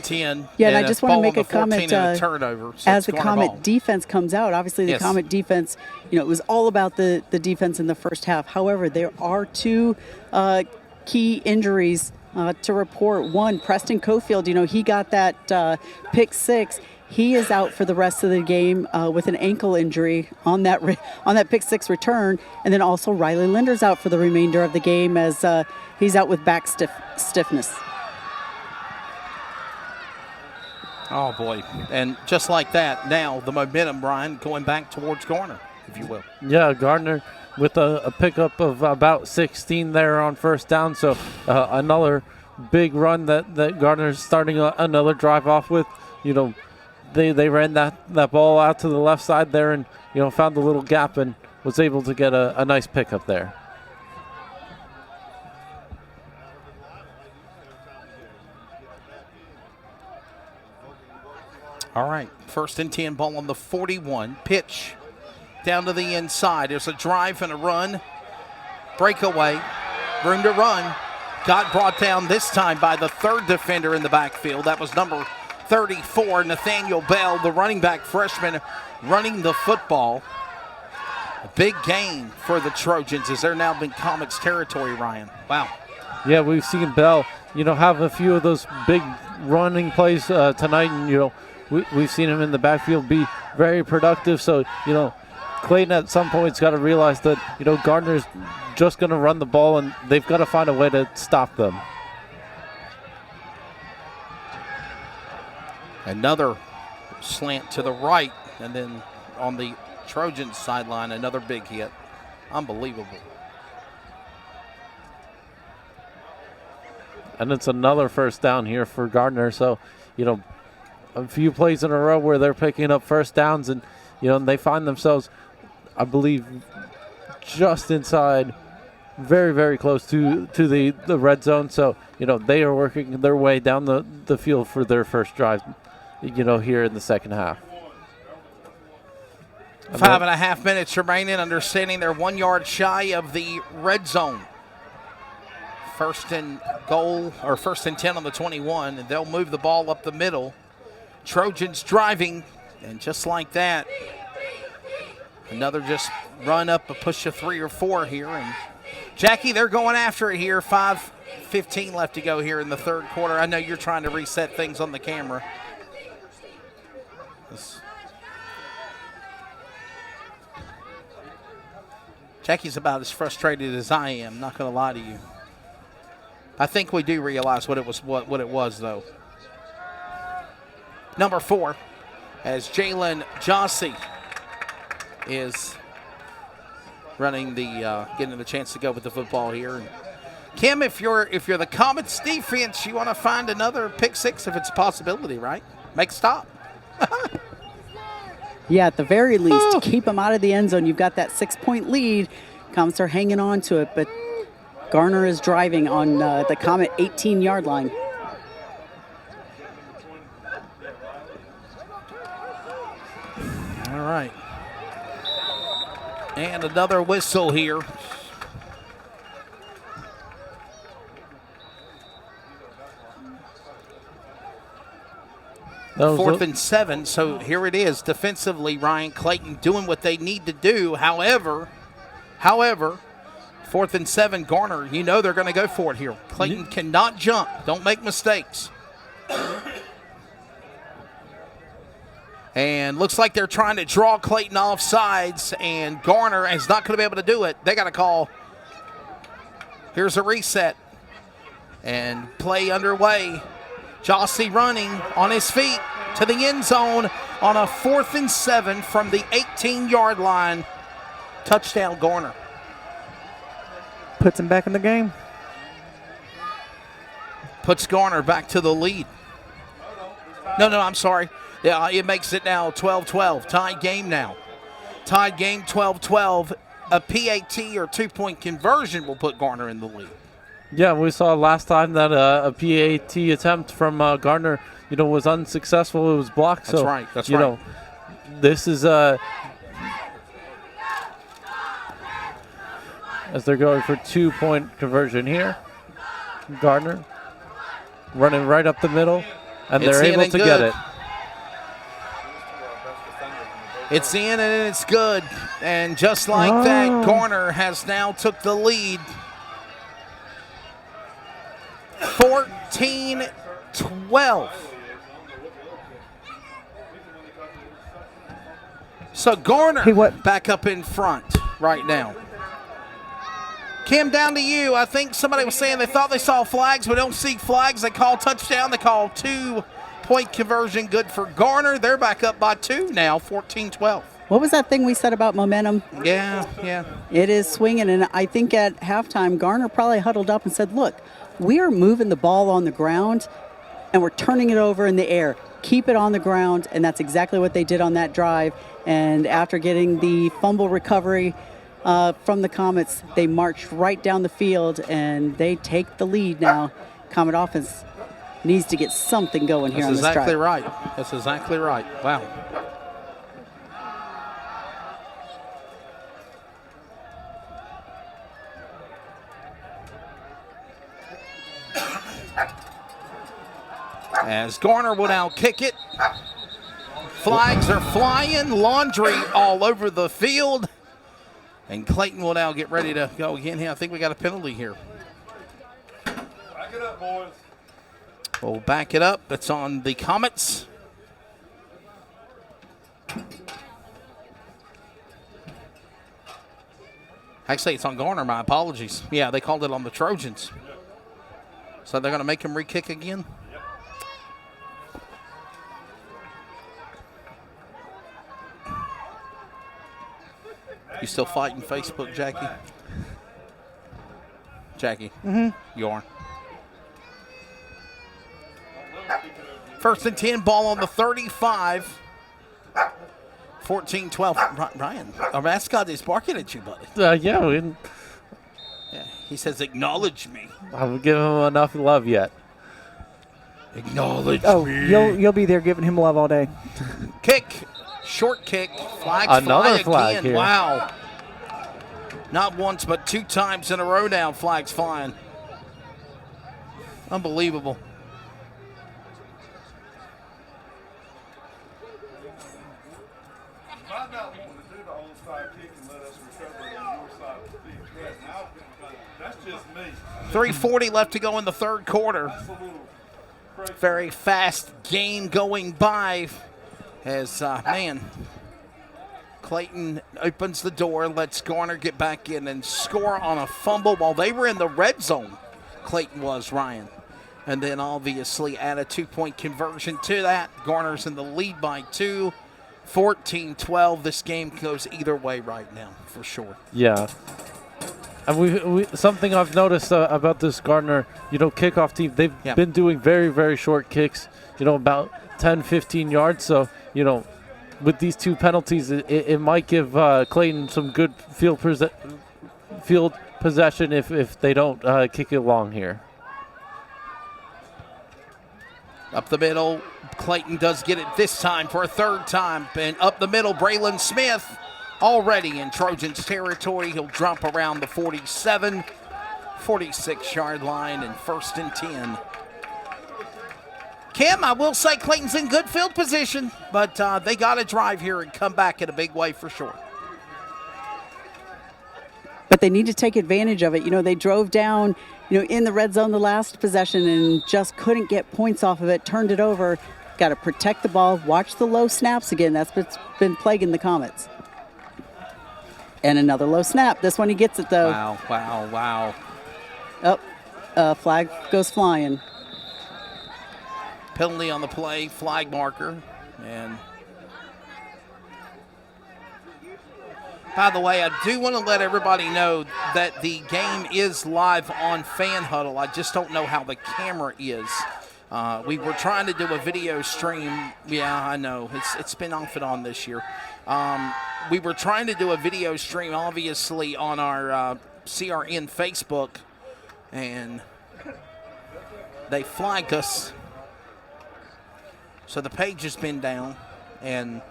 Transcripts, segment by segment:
10. Yeah, and I just want to make a comment turnover, so as the Comet defense comes out. Obviously, the Comet defense, it was all about the defense in the first half. However, there are two key injuries to report. One, Preston Cofield, he got that pick six. He is out for the rest of the game with an ankle injury on that pick six return. And then also Riley Linder's out for the remainder of the game as he's out with back stiffness. Oh, boy. And just like that, now the momentum, Brian, going back towards Garner, if you will. Yeah, Garner with a pickup of about 16 there on first down. So another big run that Garner's starting another drive off with. They ran that ball out to the left side there and, found a little gap and was able to get a nice pickup there. All right, 1st and 10, ball on the 41. Pitch down to the inside. There's a drive and a run. Breakaway, room to run. Got brought down this time by the third defender in the backfield. That was number 34, Nathaniel Bell, the running back freshman, running the football. A big gain for the Trojans as they're now in Comets territory, Ryan. Wow. Yeah, we've seen Bell, have a few of those big running plays tonight, and, we've seen him in the backfield be very productive. So, Clayton at some point's got to realize that, Gardner's just going to run the ball, and they've got to find a way to stop them. Another slant to the right, and then on the Trojans sideline, another big hit. Unbelievable. And it's another first down here for Garner. So, a few plays in a row where they're picking up first downs, and, and they find themselves, I believe, just inside, very, very close to the red zone. So, they are working their way down the field for their first drive, here in the second half. 5.5 minutes remaining, understanding they're 1 yard shy of the red zone. 1st and goal, or 1st and 10 on the 21, and they'll move the ball up the middle. Trojans driving, and just like that, another just run up a push of 3 or 4 here. And Jackie, they're going after it here. 5:15 left to go here in the third quarter. I know you're trying to reset things on the camera. Jackie's about as frustrated as I am, not going to lie to you. I think we do realize what it was, though. Number 4, as Jalen Jossie is running getting the chance to go with the football here. And Kim, if you're the Comets defense, you want to find another pick six if it's a possibility, right? Make a stop. Yeah, at the very least, keep them out of the end zone. You've got that 6-point lead. Comets are hanging on to it, but Garner is driving on the Comet 18-yard line. All right. And another whistle here. Fourth and 7, so here it is. Defensively, Ryan, Clayton doing what they need to do. However, 4th and 7, Garner, they're going to go for it here. Clayton cannot jump. Don't make mistakes. And looks like they're trying to draw Clayton off sides, and Garner is not going to be able to do it. They got a call. Here's a reset. And play underway. Jossie running on his feet to the end zone on a 4th and 7 from the 18-yard line. Touchdown, Garner. Puts him back in the game. Puts Garner back to the lead. No, I'm sorry. Yeah, it makes it now 12-12. Tied game now. Tied game 12-12. A PAT or 2-point conversion will put Garner in the lead. Yeah, we saw last time that a PAT attempt from Garner, was unsuccessful. It was blocked. That's so, right. That's right. This is as they're going for 2-point conversion here. Garner running right up the middle. and they're able to get it. It's in and it's good. And just like that, Garner has now took the lead. 14-12. So Garner back up in front right now. Kim, down to you. I think somebody was saying they thought they saw flags, but don't see flags. They call touchdown. They call 2-point conversion good for Garner. They're back up by 2 now, 14-12. What was that thing we said about momentum? Yeah. It is swinging, and I think at halftime, Garner probably huddled up and said, look, we are moving the ball on the ground, and we're turning it over in the air. Keep it on the ground, and that's exactly what they did on that drive. And after getting the fumble recovery from the Comets, they marched right down the field, and they take the lead now. Comet offense needs to get something going here on this drive. That's exactly right. That's exactly right. Wow. As Garner will now kick it. Flags are flying, laundry all over the field. And Clayton will now get ready to go again here. I think we got a penalty here. Back it up, boys. We'll back it up. It's on the Comets. Actually, it's on Garner. My apologies. Yeah, they called it on the Trojans. So they're going to make him re-kick again? You still fighting Facebook, Jackie? Jackie? Mm-hmm. You are. 1st and 10, ball on the 35. 14-12. Ryan, our mascot is barking at you, buddy. Yeah, he says, acknowledge me. I haven't given him enough love yet. Acknowledge me. You'll be there giving him love all day. Kick. Short kick. Flags Another fly flag again. here. Wow. Not once, but 2 times in a row now, flags flying. Unbelievable. Might not want to do the onside kick and let us recover it on your side of the field. That's just me. 3:40 left to go in the third quarter. That's a little crazy. Very fast game going by as, Clayton opens the door, lets Garner get back in and score on a fumble while they were in the red zone. Clayton was, Ryan. And then obviously add a 2-point conversion to that. Garner's in the lead by 2. 14-12. This game goes either way right now, for sure. Yeah. And we something I've noticed about this Garner, kickoff team, they've been doing very, very short kicks, about 10, 15 yards. So, with these 2 penalties, it might give Clayton some good field possession if they don't kick it long here. Up the middle, Clayton does get it this time for a 3rd time. And up the middle, Braylon Smith already in Trojans territory. He'll drop around the 47, 46-yard line and 1st and 10. Kim, I will say Clayton's in good field position, but they got to drive here and come back in a big way for sure. But they need to take advantage of it. They drove down, in the red zone the last possession and just couldn't get points off of it, turned it over. Got to protect the ball, watch the low snaps again. That's what's been plaguing the Comets. And another low snap. This one he gets it, though. Wow. Flag goes flying. Penalty on the play, flag marker. And by the way, I do want to let everybody know that the game is live on Fan Huddle. I just don't know how the camera is. We were trying to do a video stream. Yeah, I know. It's been off and on this year. We were trying to do a video stream, obviously, on our CRN Facebook, and they flagged us. So the page has been down, and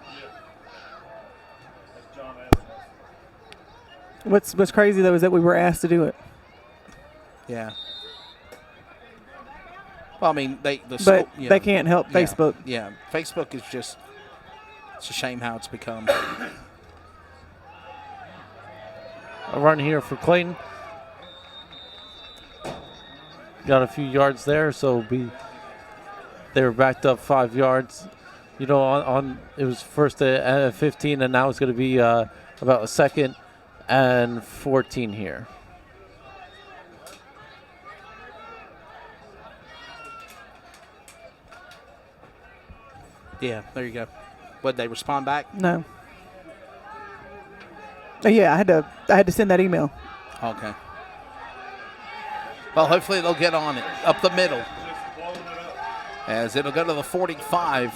What's crazy, though, is that we were asked to do it. yeah. Well, I mean, But they can't help Facebook. Yeah, Facebook is just, it's a shame how it's become. A run here for Clayton. Got a few yards there, so they were backed up 5 yards. You know, on it was first at 15, and now it's going to be about a 2nd and 14 here. Yeah, there you go. Would they respond back? No. Oh, yeah, I had to send that email. Okay. Well, hopefully they'll get on it up the middle, as it'll go to the 45,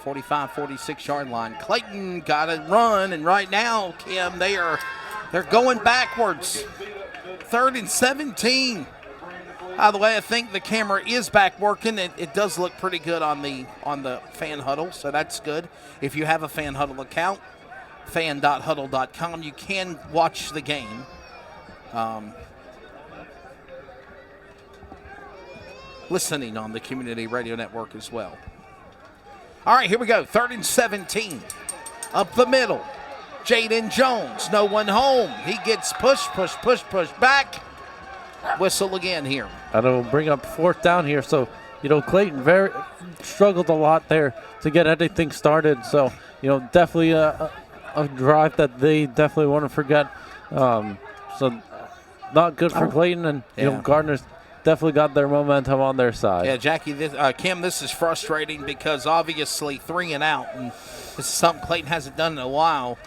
46-yard line. Clayton got to run, and right now, Kim, they're going backwards. 3rd and 17. By the way, I think the camera is back working. It does look pretty good on the fan huddle, so that's good. If you have a fan huddle account, fan.huddle.com, you can watch the game. Listening on the Community Radio Network as well. All right, here we go. 3rd and 17. Up the middle. Jaden Jones, no one home. He gets push back. Whistle again here. And it'll bring up 4th down here. So, you know, Clayton struggled a lot there to get anything started. So, you know, definitely a drive that they definitely want to forget. So, not good for Clayton. And, you know, Garner's definitely got their momentum on their side. Yeah, Jackie, Kim, this is frustrating because obviously 3 and out. And this is something Clayton hasn't done in a while.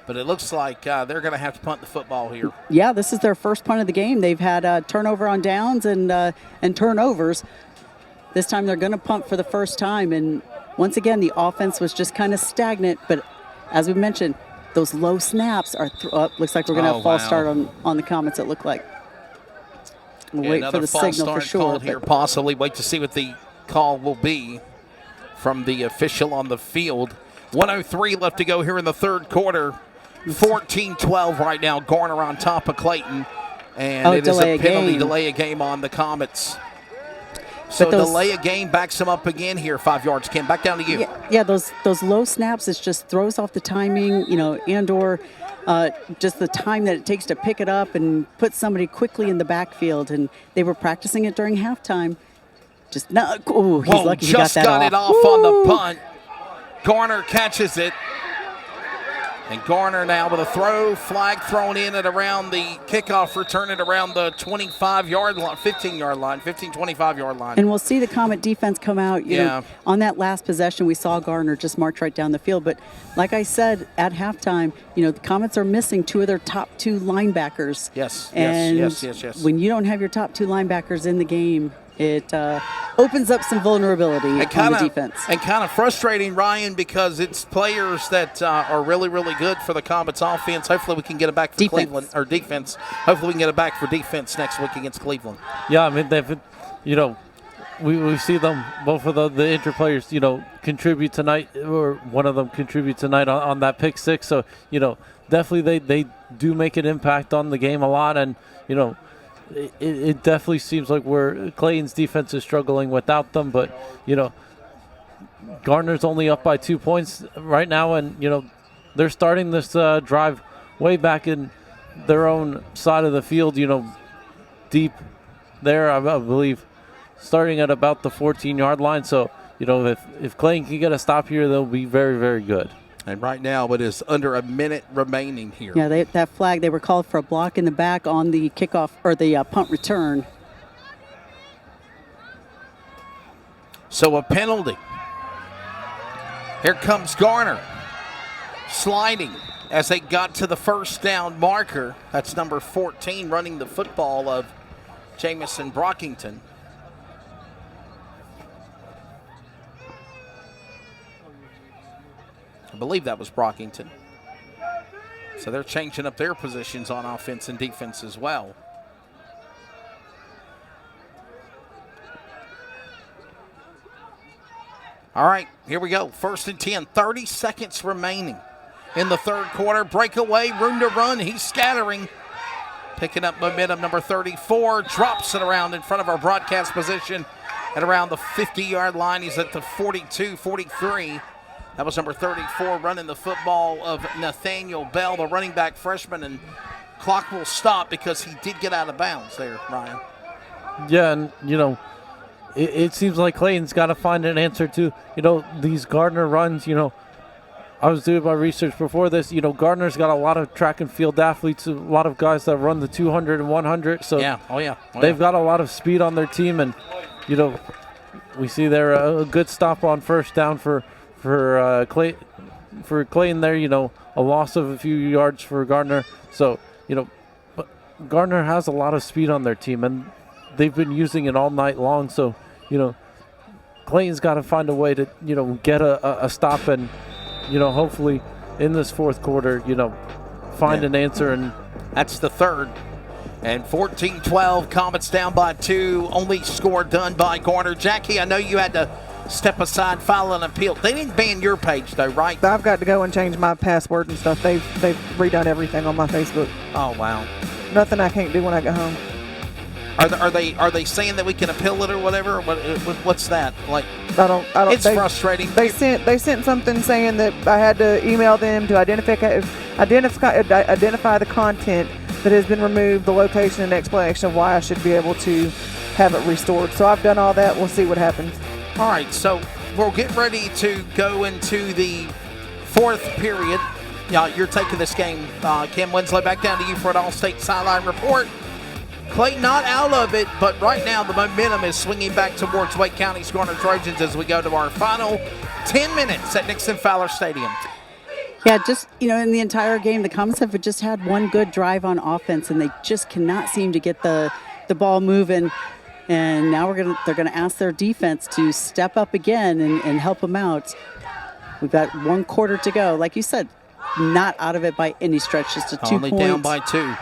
But it looks like they're going to have to punt the football here. Yeah, this is their first punt of the game. They've had turnover on downs and turnovers. This time they're going to punt for the first time. And once again, the offense was just kind of stagnant. But as we mentioned, those low snaps are looks like we're going to have a false start on the Comets, it looked like. We'll wait for the signal for sure. Here, possibly. Wait to see what the call will be from the official on the field. 1:03 left to go here in the 3rd quarter. 14-12 right now. Garner on top of Clayton. And it is a penalty, delay a game on the Comets. So delay a game backs them up again here. 5 yards. Kim, back down to you. Yeah, those low snaps, it just throws off the timing, you know, and/or just the time that it takes to pick it up and put somebody quickly in the backfield. And they were practicing it during halftime. He's lucky he got that got it off on the punt. Garner catches it. And Garner now with a throw, flag thrown in at around the kickoff return at around the 25-yard line, 15-yard line, 25-yard line. And we'll see the Comet defense come out. You know, on that last possession, we saw Garner just march right down the field. But like I said, at halftime, you know, the Comets are missing 2 of their top 2 linebackers. Yes. When you don't have your top 2 linebackers in the game, it opens up some vulnerability on the defense. And kind of frustrating, Ryan, because it's players that are really, really good for the Comets offense. Hopefully we can get it back for Cleveland, or defense. Hopefully we can get it back for defense next week against Cleveland. Yeah, I mean, they've, you know, we see them, both of the injured players, you know, contribute tonight, or one of them contribute tonight on that pick 6. So, you know, definitely they do make an impact on the game a lot. And, you know, it definitely seems like Clayton's defense is struggling without them, but, you know, Garner's only up by 2 points right now, and, you know, they're starting this drive way back in their own side of the field, you know, deep there, I believe, starting at about the 14-yard line. So, you know, if Clayton can get a stop here, they'll be very, very good. And right now it is under a minute remaining here. Yeah, that flag, they were called for a block in the back on the kickoff or the punt return. So a penalty. Here comes Garner sliding as they got to the 1st down marker. That's number 14 running the football of Jamison Brockington. I believe that was Brockington. So they're changing up their positions on offense and defense as well. All right, here we go. 1st and 10, 30 seconds remaining in the 3rd quarter. Breakaway, room to run. He's scattering. Picking up momentum, number 34, drops it around in front of our broadcast position at around the 50-yard line. He's at the 42, 43. That was number 34 running the football of Nathaniel Bell, the running back freshman, and clock will stop because he did get out of bounds there, Ryan. Yeah, and, it seems like Clayton's got to find an answer to, these Garner runs. I was doing my research before this. Garner's got a lot of track and field athletes, a lot of guys that run the 200 and 100. So they've got a lot of speed on their team, and we see there a good stop on first down for Clayton there. A loss of a few yards for Garner. So but Garner has a lot of speed on their team, and they've been using it all night long. So Clayton's got to find a way to get a stop and. Hopefully in this fourth quarter, find an answer. And that's the third. And 14-12, Comets down by 2. Only score done by Garner. Jackie, I know you had to step aside, file an appeal. They didn't ban your page, though, right? I've got to go and change my password and stuff. They've redone everything on my Facebook. Oh, wow. Nothing I can't do when I get home. Are they saying that we can appeal it or whatever? What's that like? I don't. It's frustrating. They sent something saying that I had to email them to identify the content that has been removed, the location, and explanation of why I should be able to have it restored. So I've done all that. We'll see what happens. All right. So we'll get ready to go into the fourth period. You're taking this game, Kim Winslow. Back down to you for an All-State sideline report. Clayton not out of it, but right now the momentum is swinging back towards Wake County's Garner Trojans as we go to our final 10 minutes at Nixon Fowler Stadium. Yeah, just, in the entire game, the Comets have just had one good drive on offense, and they just cannot seem to get the ball moving. And now they're gonna ask their defense to step up again and help them out. We've got 1 quarter to go. Like you said, not out of it by any stretch, just a 2 Only points. down by 2.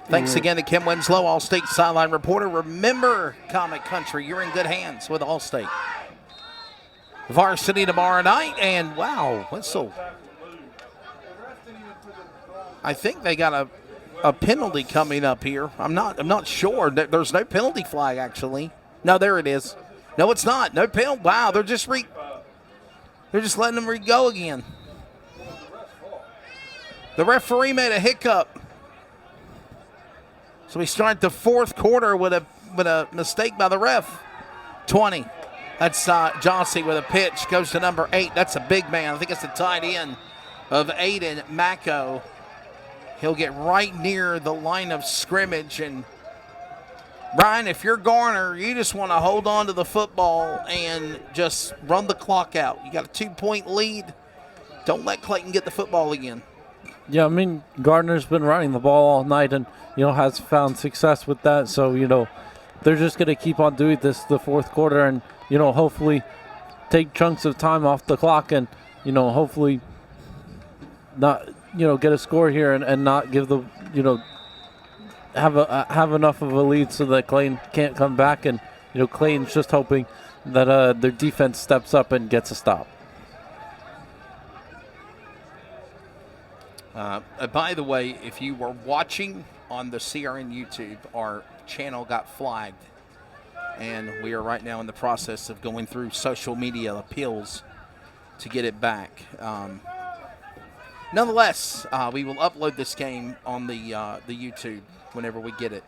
Thanks again to Kim Winslow, All-State sideline reporter. Remember, Comet Country, you're in good hands with All-State. Varsity tomorrow night, and wow, whistle. I think they got a penalty coming up here. I'm not sure. There's no penalty flag, actually. No, there it is. No, it's not. No penalty. Wow, they're just letting them go again. The referee made a hiccup. So we start the fourth quarter with a mistake by the ref. 20. That's Jossie with a pitch. Goes to number 8. That's a big man. I think it's the tight end of Aiden Macco. He'll get right near the line of scrimmage. And, Brian, if you're Garner, you just want to hold on to the football and just run the clock out. You got a 2-point lead. Don't let Clayton get the football again. Yeah, Gardner's been running the ball all night and, has found success with that. So, they're just going to keep on doing this the fourth quarter and, hopefully take chunks of time off the clock and, hopefully not, get a score here and not give the, have enough of a lead so that Clayton can't come back. And, Clayton's just hoping that their defense steps up and gets a stop. By the way, if you were watching on the CRN YouTube, our channel got flagged, and we are right now in the process of going through social media appeals to get it back. Nonetheless, we will upload this game on the YouTube whenever we get it,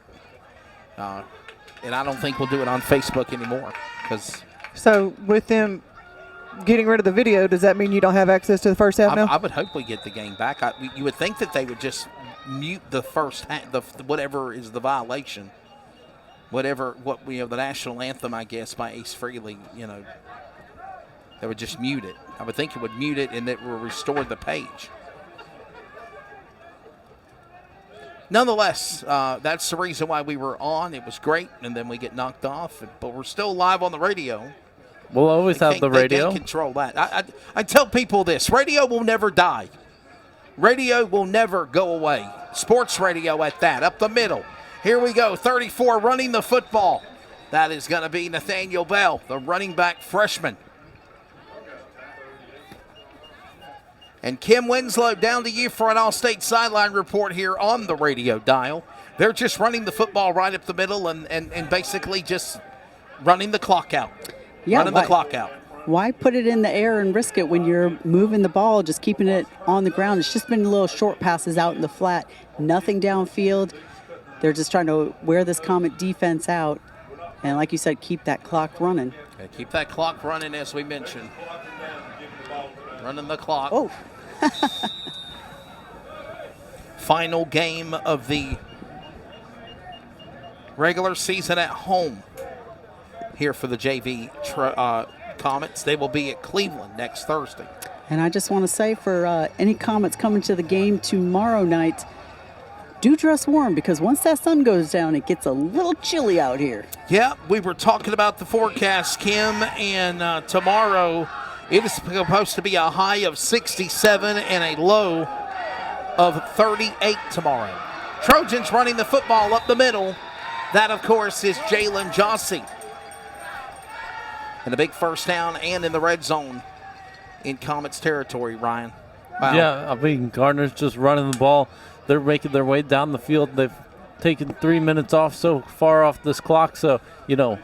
and I don't think we'll do it on Facebook anymore. So with them getting rid of the video, does that mean you don't have access to the first half now? I would hope we get the game back. You would think that they would just mute the first half, whatever is the violation, the national anthem, I guess, by Ace Frehley. They would just mute it. I would think it would mute it and it will restore the page. Nonetheless, that's the reason why we were on. It was great, and then we get knocked off. But we're still live on the radio. We'll always have the radio. They can't control that. I tell people this. Radio will never die. Radio will never go away. Sports radio at that. Up the middle. Here we go. 34 running the football. That is going to be Nathaniel Bell, the running back freshman. And Kim Winslow, down to you for an All-State sideline report here on the radio dial. They're just running the football right up the middle and basically just running the clock out. Running the clock out. Why put it in the air and risk it when you're moving the ball, just keeping it on the ground? It's just been little short passes out in the flat, nothing downfield. They're just trying to wear this Comet defense out. And like you said, keep that clock running. Okay, keep that clock running, as we mentioned. Running the clock. Oh. Final game of the regular season at home here for the JV Comets. They will be at Cleveland next Thursday. And I just want to say for any Comets coming to the game tomorrow night, do dress warm, because once that sun goes down, it gets a little chilly out here. Yeah, we were talking about the forecast, Kim, and tomorrow it is supposed to be a high of 67 and a low of 38 tomorrow. Trojans running the football up the middle. That, of course, is Jalen Jossie. And a big first down and in the red zone in Comets territory, Ryan. Wow. Yeah, I mean, Garner's just running the ball. They're making their way down the field. They've taken 3 minutes off so far off this clock. So, you know,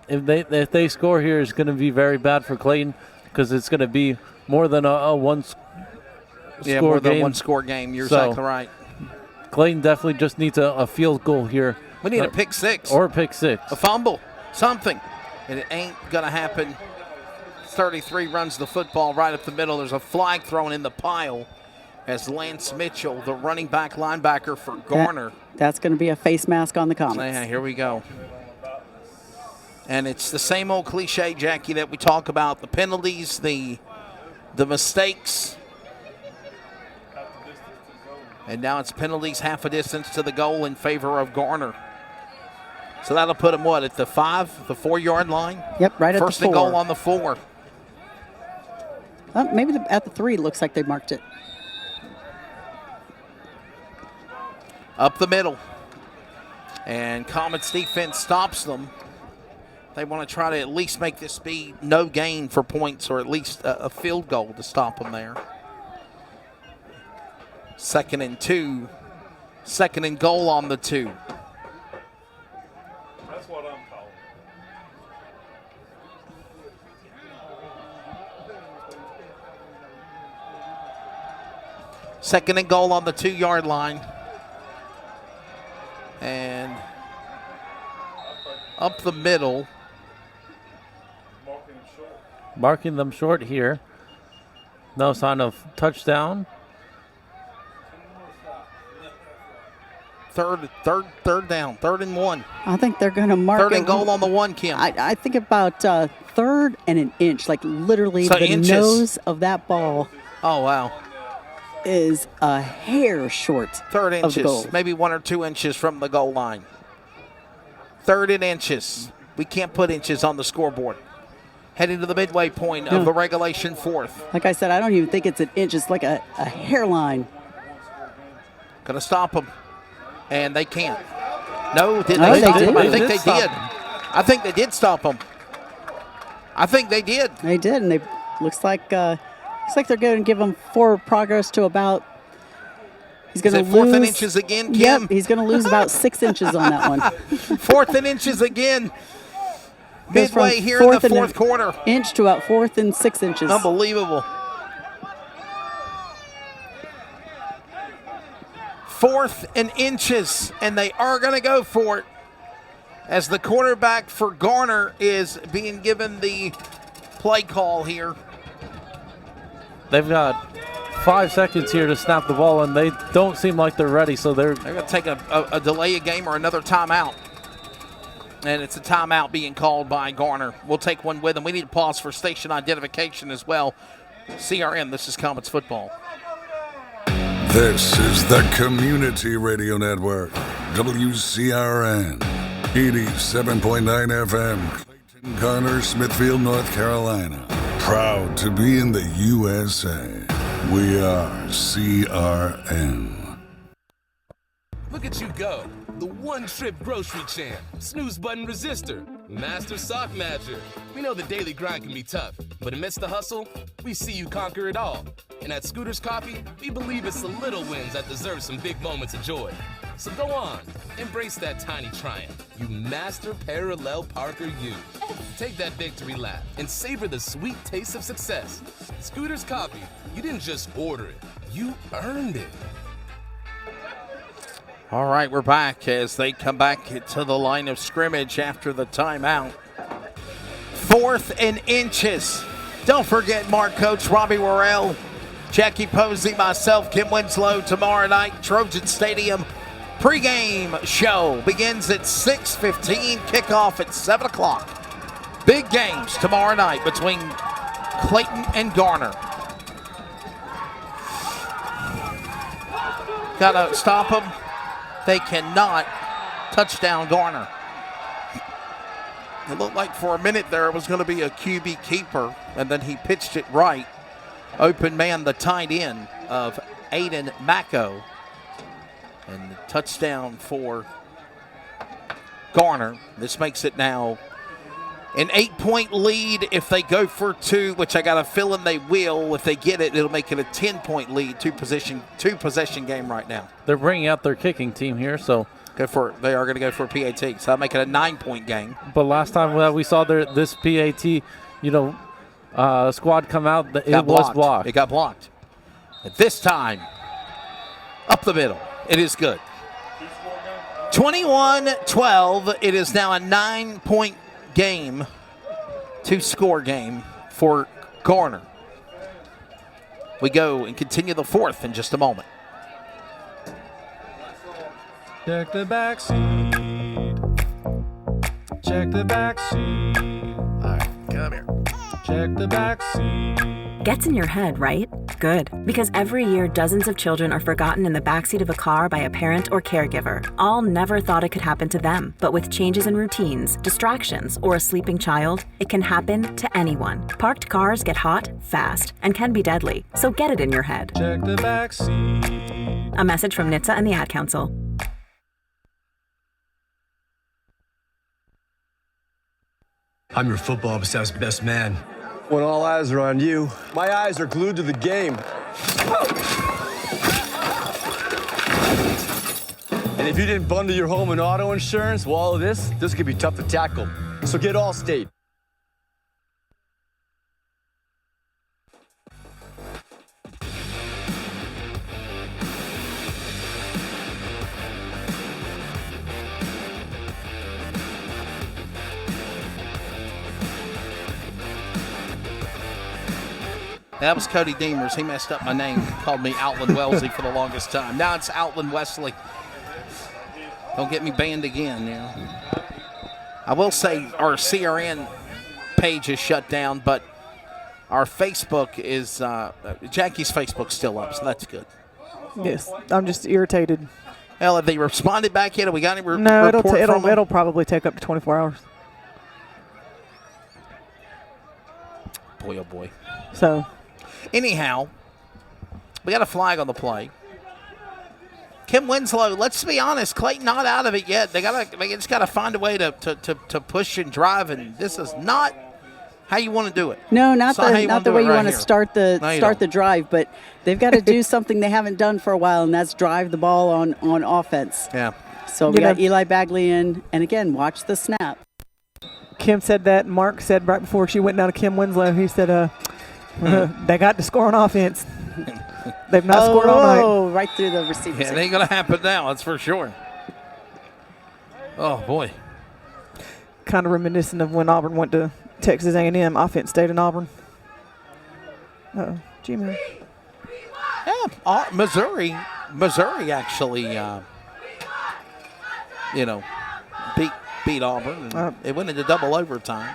if they score here, it's going to be very bad for Clayton, because it's going to be more than a more than a one-score game. You're exactly right. Clayton definitely just needs a field goal here. We need a pick six. Or a pick six. A fumble, something. And it ain't going to happen. 33 runs the football right up the middle. There's a flag thrown in the pile as Lance Mitchell, the running back linebacker for Garner. That's going to be a face mask on the Comets. Yeah, here we go. And it's the same old cliche, Jackie, that we talk about. The penalties, the mistakes. And now it's penalties half a distance to the goal in favor of Garner. So that'll put him, what, at the 4-yard line? Yep, right at the 4. First and goal on the 4. Maybe at the 3, looks like they marked it. Up the middle. And Comets defense stops them. They want to try to at least make this be no gain for points, or at least a field goal to stop them there. 2nd and 2. 2nd and goal on the 2. That's what I'm calling. 2nd and goal on the 2-yard line. And up the middle. Marking them short here. No sign of touchdown. Third down. 3rd and 1. I think they're going to mark 3rd and goal on the 1, Kim. I think about 3rd and an inch, like literally so the inches. nose of that ball. Oh, wow. Is a hair short 3rd of the goal. inches, maybe 1 or 2 inches from the goal line. 3rd and inches. We can't put inches on the scoreboard. Heading to the midway point of the regulation 4th. Like I said, I don't even think it's an inch. It's like a hairline. Going to stop them. And they can't. No, did Oh, they stop they them? did. I think They they did stop did. them. I think they did stop them. I think they did. They did, and they looks like they're going to give him forward progress to about. He's going to Is it lose 4th and inches again, Kim? Yep, he's going to lose about 6 inches on that one. 4th and inches again. Goes from Midway here in the 4th and 4th quarter. Inch to about 4th and 6 inches. Unbelievable. 4th and inches, and they are going to go for it as the quarterback for Garner is being given the play call here. They've got 5 seconds here to snap the ball, and they don't seem like they're ready, so they're going to take a delay a game or another timeout. And it's a timeout being called by Garner. We'll take one with them. We need to pause for station identification as well. CRN, this is Comets football. This is the Community Radio Network, WCRN, 87.9 FM, Clayton, Garner, Smithfield, North Carolina. Proud to be in the USA. We are CRN. Look at you go. The one-trip grocery champ, snooze button resistor, master sock matcher. We know the daily grind can be tough, but amidst the hustle, we see you conquer it all. And at Scooters Coffee, we believe it's the little wins that deserve some big moments of joy. So go on, embrace that tiny triumph. You master parallel Parker you. Take that victory lap and savor the sweet taste of success. Scooters Coffee, you didn't just order it, you earned it. All right, we're back as they come back to the line of scrimmage after the timeout. 4th and inches. Don't forget Mark Coach, Robbie Worrell, Jackie Posey, myself, Kim Winslow. Tomorrow night, Trojan Stadium pregame show begins at 6:15, kickoff at 7 o'clock. Big games tomorrow night between Clayton and Garner. Got to stop them. They cannot touchdown Garner. It looked like for a minute there it was going to be a QB keeper, and then he pitched it right. Open man, the tight end of Aiden Macco. And the touchdown for Garner. This makes it now an 8-point lead if they go for 2, which I got a feeling they will. If they get it, it'll make it a 10-point lead, two-possession game right now. They're bringing out their kicking team here, so they are going to go for a PAT. So that'll make it a 9-point game. But last time that we saw this PAT, squad come out, it was blocked. It got blocked. And this time, up the middle. It is good. 21-12. It is now a 9-point game, 2-score game for Garner. We go and continue the 4th in just a moment. Check the back seat. Check the back seat. All right, come here. Check the back seat. Gets in your head, right? Good. Because every year, dozens of children are forgotten in the backseat of a car by a parent or caregiver. All never thought it could happen to them. But with changes in routines, distractions, or a sleeping child, it can happen to anyone. Parked cars get hot, fast, and can be deadly. So get it in your head. Check the back seat. A message from NHTSA and the Ad Council. I'm your football-obsessed best man. When all eyes are on you, my eyes are glued to the game. And if you didn't bundle your home and auto insurance, well, all of this could be tough to tackle. So get Allstate. That was Cody Deemers. He messed up my name, called me Outland Wellesley for the longest time. Now it's Outland Wesley. Don't get me banned again. I will say our CRN page is shut down, but our Facebook is Jackie's Facebook's still up, so that's good. Yes, I'm just irritated. Well, have they responded back yet? Have we got any No, report from them? it'll probably take up to 24 hours. Boy, oh boy. So. Anyhow, we got a flag on the play. Kim Winslow, let's be honest, Clayton not out of it yet. They just gotta find a way to push and drive, and this is not how you want to do it. No, not the way you want to start the drive, but they've got to do something they haven't done for a while, and that's drive the ball on offense. Yeah. So we got Eli Bagley in, and again, watch the snap. Kim said that. Mark said right before she went down to Kim Winslow, he said, they got to score on offense. They've not scored all night. Oh, right through the receiver. Yeah, it ain't going to happen now, that's for sure. Oh, boy. Kind of reminiscent of when Auburn went to Texas A&M. Offense stayed in Auburn. Uh-oh. G-Man. Yeah, Missouri actually, beat Auburn. And it went into double overtime.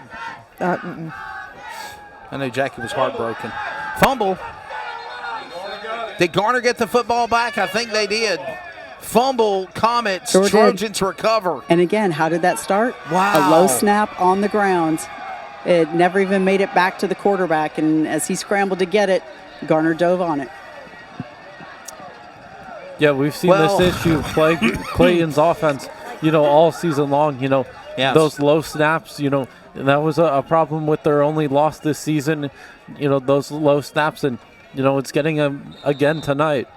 I know Jackie was heartbroken. Fumble. Did Garner get the football back? I think they did. Fumble, Comets, sure Trojans recover. And again, how did that start? Wow. A low snap on the ground. It never even made it back to the quarterback, and as he scrambled to get it, Garner dove on it. Yeah, we've seen this issue plague Clayton's offense, all season long. Yes. Those low snaps, and that was a problem with their only loss this season. Those low snaps, and it's getting them again tonight.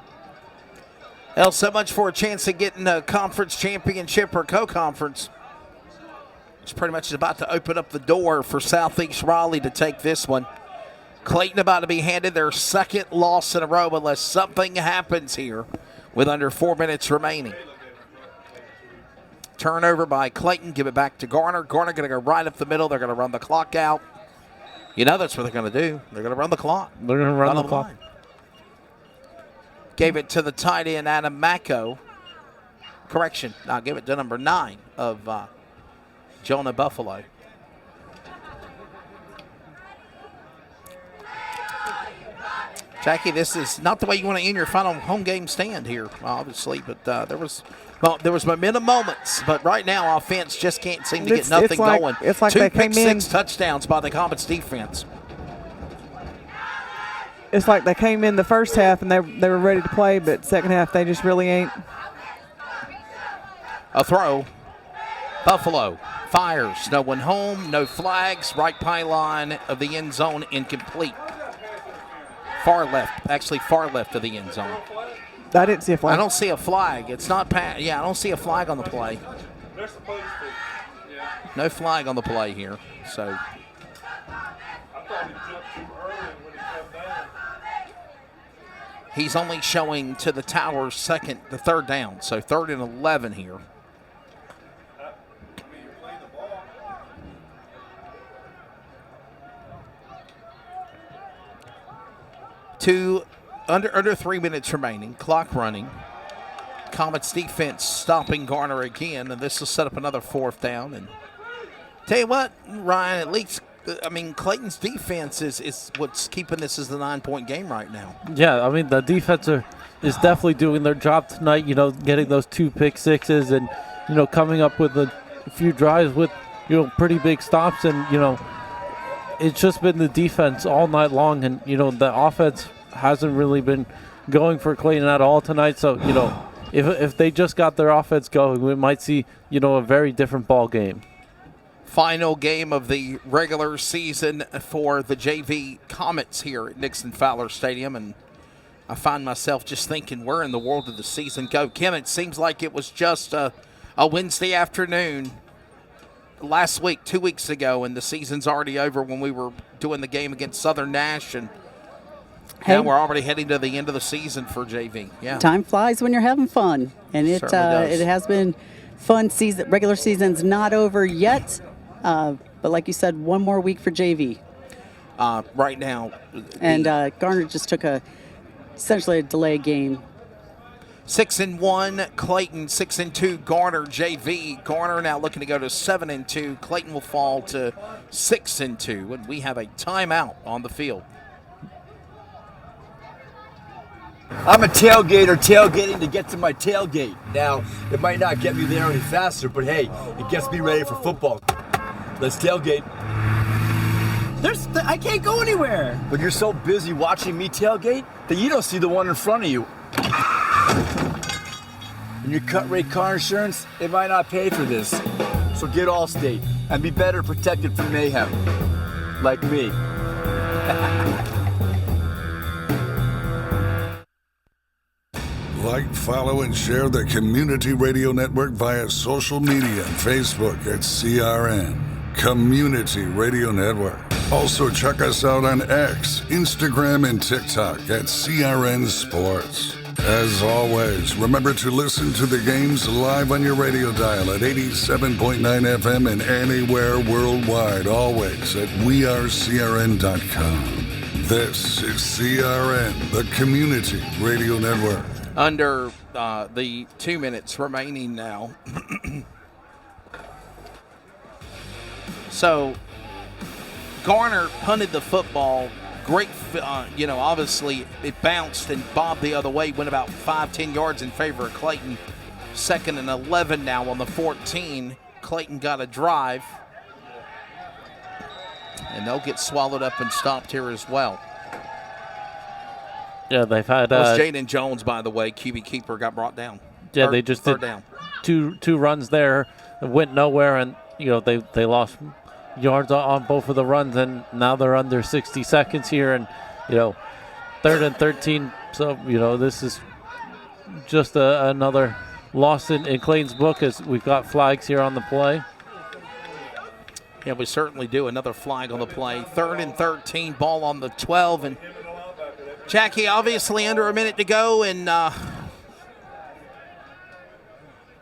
Well, so much for a chance of getting a conference championship or co-conference. It's pretty much about to open up the door for Southeast Raleigh to take this one. Clayton about to be handed their second loss in a row unless something happens here with under 4 minutes remaining. Turnover by Clayton. Give it back to Garner. Garner going to go right up the middle. They're going to run the clock out. That's what they're going to do. They're going to run the clock. They're going to run the clock. Line. Gave it to the tight end, Adam Macko. Correction, I'll give it to number 9 of Jonah Buffalo. Jackie, this is not the way you want to end your final home game stand here, obviously, but there was momentum moments, but right now offense just can't seem to get nothing going. It's like 2 they came in. 6 touchdowns by the Comets defense. It's like they came in the first half and they were ready to play, but second half they just really ain't. A throw. Buffalo fires. No one home. No flags. Right pylon of the end zone incomplete. Far left of the end zone. I didn't see a flag. I don't see a flag. It's not I don't see a flag on the play. They're supposed to. Yeah. No flag on the play here. So I thought he jumped too early when he come down. he's only showing to the Towers the third down. So 3rd and 11 here. Under 3 minutes remaining, clock running. Comets defense stopping Garner again, and this will set up another 4th down. And tell you what, Ryan, at least, Clayton's defense is what's keeping this as the 9-point game right now. Yeah, the defense is definitely doing their job tonight, getting those 2 pick sixes and, coming up with a few drives with, pretty big stops. And, it's just been the defense all night long, and, the offense hasn't really been going for Clayton at all tonight. So, if they just got their offense going, we might see, a very different ball game. Final game of the regular season for the JV Comets here at Nixon Fowler Stadium, and I find myself just thinking, where in the world did the season go? Kim, it seems like it was just a Wednesday afternoon last week, 2 weeks ago, and the season's already over when we were doing the game against Southern Nash, and now we're already heading to the end of the season for JV. Yeah, time flies when you're having fun, and it has been fun season. Regular season's not over yet, but like you said, one more week for JV. Right now, and Garner just took essentially a delay game. 6-1, Clayton 6-2, Garner JV. Garner now looking to go to 7-2. Clayton will fall to 6-2, and we have a timeout on the field. I'm a tailgater tailgating to get to my tailgate. Now, it might not get me there any faster, but hey, it gets me ready for football. Let's tailgate. I can't go anywhere. But you're so busy watching me tailgate that you don't see the one in front of you. And your cut rate car insurance, it might not pay for this. So get Allstate and be better protected from mayhem. Like me. Like, follow, and share the Community Radio Network via social media and Facebook at CRN Community Radio Network. Also, check us out on X, Instagram, and TikTok at CRN Sports. As always, remember to listen to the games live on your radio dial at 87.9 FM and anywhere worldwide, always at wearecrn.com. This is CRN, the Community Radio Network. Under the 2 minutes remaining now. So, Garner punted the football. Great, obviously it bounced and bobbed the other way, went about 5-10 yards in favor of Clayton. 2nd and 11 now on the 14. Clayton got a drive. And they'll get swallowed up and stopped here as well. Yeah, they've had. Was Jaden Jones, by the way, QB keeper, got brought down. Yeah, they just did down. Two runs there, went nowhere, and they lost yards on both of the runs, and now they're under 60 seconds here, and 3rd and 13. So, this is just another loss in Clayton's book as we've got flags here on the play. Yeah, we certainly do. Another flag on the play. 3rd and 13, ball on the 12. And Jackie, obviously under a minute to go, and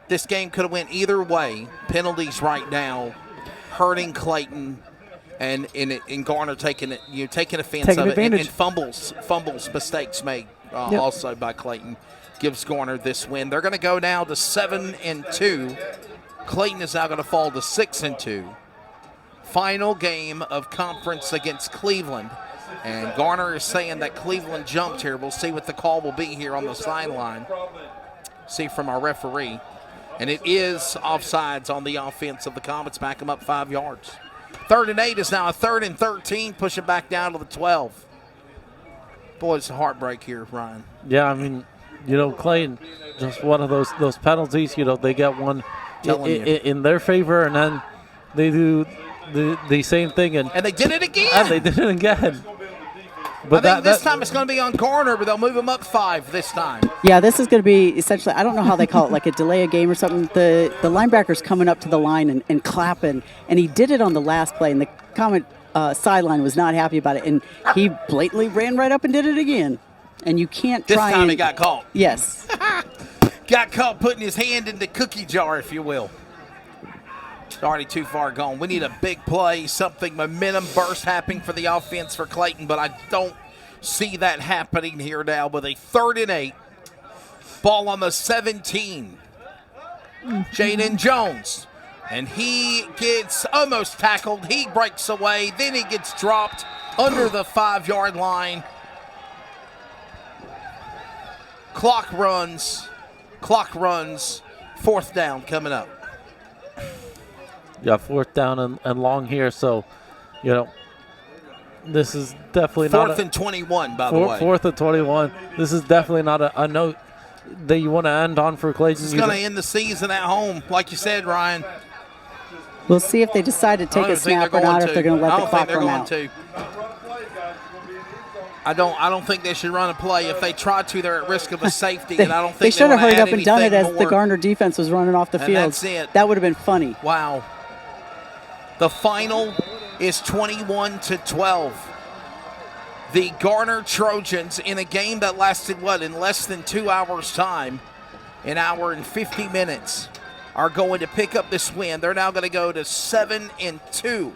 this game could have went either way. Penalties right now hurting Clayton, and Garner taking offense of it, and fumbles, mistakes made also by Clayton gives Garner this win. They're going to go now to 7-2. Clayton is now going to fall to 6-2. Final game of conference against Cleveland, and Garner is saying that Cleveland jumped here. We'll see what the call will be here on the sideline. See from our referee. And it is offsides on the offense of the Comets. Back them up 5 yards. 3rd and 8 is now a 3rd and 13. Push it back down to the 12. Boy, it's a heartbreak here, Ryan. Yeah, I mean, Clayton, just one of those penalties. They get one in their favor, and then they do the same thing. And they did it again. And they did it again. But I think this time it's going to be on Garner, but they'll move him up 5 this time. Yeah, this is going to be essentially, I don't know how they call it, like a delay a game or something. The linebacker's coming up to the line and clapping, and he did it on the last play, and the Comet sideline was not happy about it, and he blatantly ran right up and did it again. And you can't try This time he got caught. Yes. Got caught putting his hand in the cookie jar, if you will. It's already too far gone. We need a big play, something momentum burst happening for the offense for Clayton, but I don't see that happening here now with a 3rd and 8. Ball on the 17. Jaden Jones. And he gets almost tackled. He breaks away. Then he gets dropped under the 5-yard line. Clock runs. 4th down coming up. Yeah, 4th down and long here. So, this is definitely not 4th and 21, by the way. 4th and 21. This is definitely not a note that you want to end on for Clayton. This is going to end the season at home, like you said, Ryan. We'll see if they decide to take a snap or not, or if they're going to let the clock run out. I don't think they should run a play. If they try to, they're at risk of a safety, and I don't think they should have hurried up and done it as more. the Garner defense was running off the field. That's it. That would have been funny. Wow. The final is 21-12. The Garner Trojans, in a game that lasted, in less than 2 hours' time, an hour and 50 minutes, are going to pick up this win. They're now going to go to 7-2.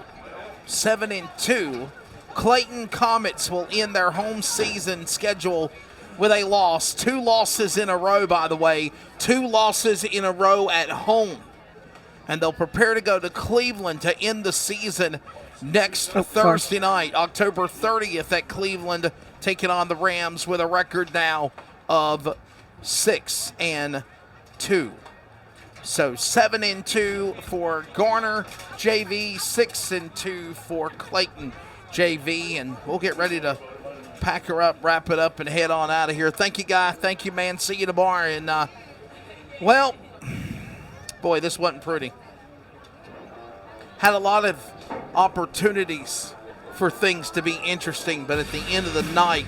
7-2. Clayton Comets will end their home season schedule with a loss. 2 losses in a row, by the way. 2 losses in a row at home. And they'll prepare to go to Cleveland to end the season next Thursday night, October 30th at Cleveland, taking on the Rams with a record now of 6-2. So 7-2 for Garner JV, 6-2 for Clayton JV, and we'll get ready to pack her up, wrap it up, and head on out of here. Thank you, Guy. Thank you, man. See you tomorrow. And, boy, this wasn't pretty. Had a lot of opportunities for things to be interesting, but at the end of the night,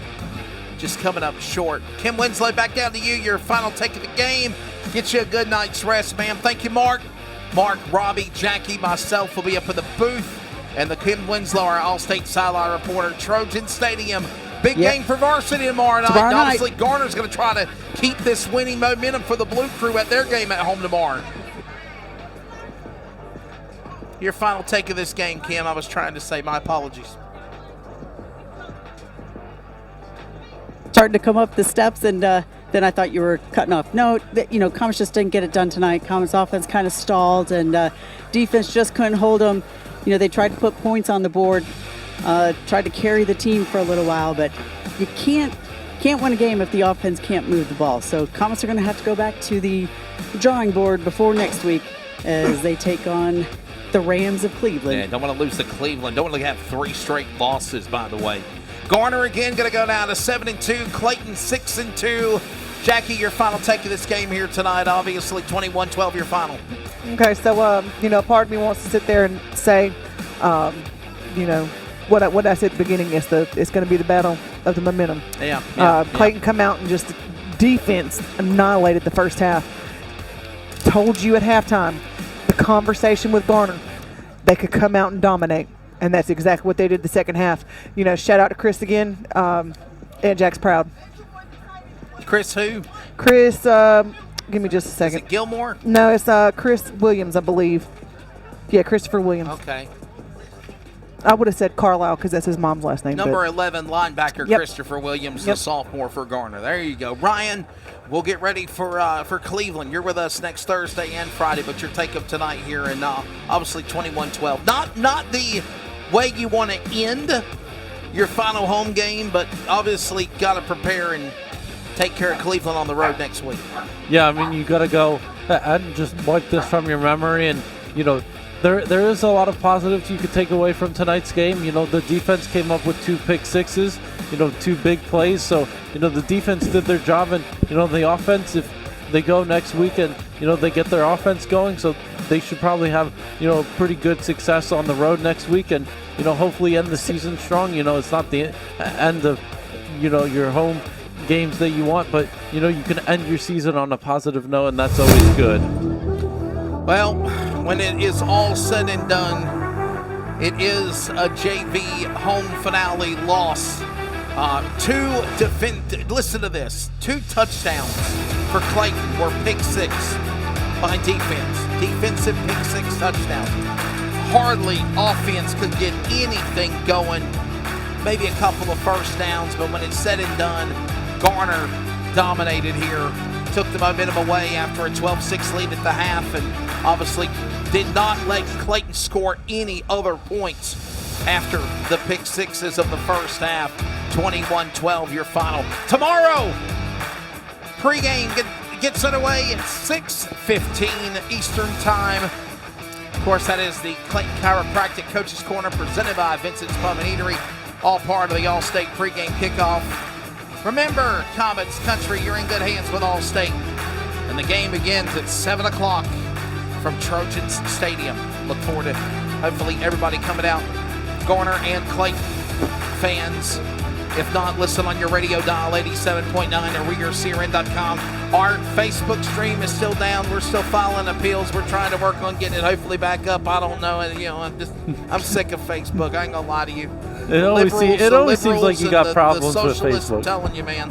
just coming up short. Kim Winslow, back down to you. Your final take of the game. Get you a good night's rest, ma'am. Thank you, Mark. Mark, Robbie, Jackie, myself will be up in the booth. And the Kim Winslow, our All-State sideline reporter, Trojan Stadium. Big game for varsity tomorrow night. And obviously, Garner's going to try to keep this winning momentum for the Blue Crew at their game at home tomorrow. Your final take of this game, Kim. I was trying to say. My apologies. Starting to come up the steps, and then I thought you were cutting off. No, Comets just didn't get it done tonight. Comets offense kind of stalled, and defense just couldn't hold them. They tried to put points on the board, tried to carry the team for a little while, but you can't win a game if the offense can't move the ball. So Comets are going to have to go back to the drawing board before next week as they take on the Rams of Cleveland. Yeah, don't want to lose to Cleveland. Don't want to have 3 straight losses, by the way. Garner again going to go down to 7-2. Clayton 6-2. Jackie, your final take of this game here tonight. Obviously, 21-12 your final. Okay, so part of me wants to sit there and say, what I said at the beginning is it's going to be the battle of the momentum. Yeah. Clayton come out and just defense annihilated the first half. Told you at halftime, the conversation with Garner, they could come out and dominate, and that's exactly what they did the second half. You know, shout out to Chris again. Aunt Jack's proud. Chris who? Chris, give me just a second. Is it Gilmore? No, it's Chris Williams, I believe. Yeah, Christopher Williams. Okay. I would have said Carlisle because that's his mom's last name. Number 11 linebacker Christopher Williams, Yep. the sophomore for Garner. There you go. Ryan, we'll get ready for Cleveland. You're with us next Thursday and Friday, but your take-up tonight here in obviously 21-12. Not the way you want to end your final home game, but obviously got to prepare and take care of Cleveland on the road next week. Yeah, I mean, you got to go and just wipe this from your memory. And, you know, there is a lot of positives you could take away from tonight's game. You know, the defense came up with 2 pick sixes, you know, 2 big plays. So, you know, the defense did their job. And, you know, the offense, if they go next week and, you know, they get their offense going, so they should probably have, you know, pretty good success on the road next week and, you know, hopefully end the season strong. You know, it's not the end of, you know, your home games that you want, but, you know, you can end your season on a positive note, and that's always good. Well, when it is all said and done, it is a JV home finale loss. Listen to this. 2 touchdowns for Clayton were pick 6 by defense. Defensive pick 6 touchdown. Hardly offense could get anything going. Maybe a couple of first downs, but when it's said and done, Garner dominated here. Took the momentum away after a 12-6 lead at the half, and obviously did not let Clayton score any other points after the pick 6s of the first half. 21-12 your final. Tomorrow, pregame gets underway at 6:15 Eastern Time. Of course, that is the Clayton Chiropractic Coaches Corner presented by Vincent's Pub and Eatery, all part of the All-State pregame kickoff. Remember, Comets country, you're in good hands with All-State. And the game begins at 7 o'clock from Trojans Stadium. Look forward to hopefully everybody coming out, Garner and Clayton fans. If not, listen on your radio dial, 87.9 or WeAreCRN.com. Our Facebook stream is still down. We're still filing appeals. We're trying to work on getting it hopefully back up. I don't know. You know, I'm sick of Facebook. I ain't gonna lie to you. It always seems like you got problems with Facebook. I'm telling you, man.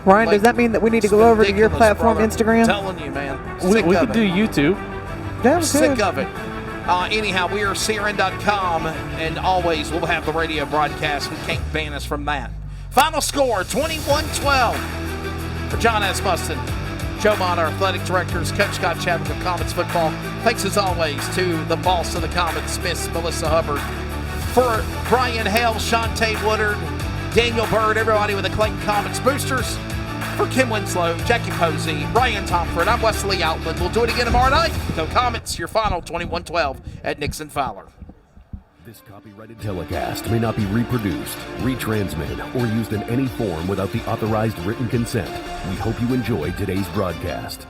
Ryan, does that mean that we need to go over to your platform, brother. Instagram? I'm telling you, man. We could do YouTube. Sick of it. Anyhow, we are CRN.com, and always we'll have the radio broadcast. We can't ban us from that. Final score, 21-12 for John Asmussen, Joe Mott, our athletic directors, Coach Scott Chadwick of Comets football. Thanks as always to the boss of the Comets, Miss Melissa Hubbard. For Brian Hale, Shantae Woodard, Daniel Bird, everybody with the Clayton Comets boosters. For Kim Winslow, Jackie Posey, Ryan Tomford, I'm Wesley Outland. We'll do it again tomorrow night. Go Comets, your final 21-12 at Nixon Fowler. This copyrighted telecast may not be reproduced, retransmitted, or used in any form without the authorized written consent. We hope you enjoyed today's broadcast.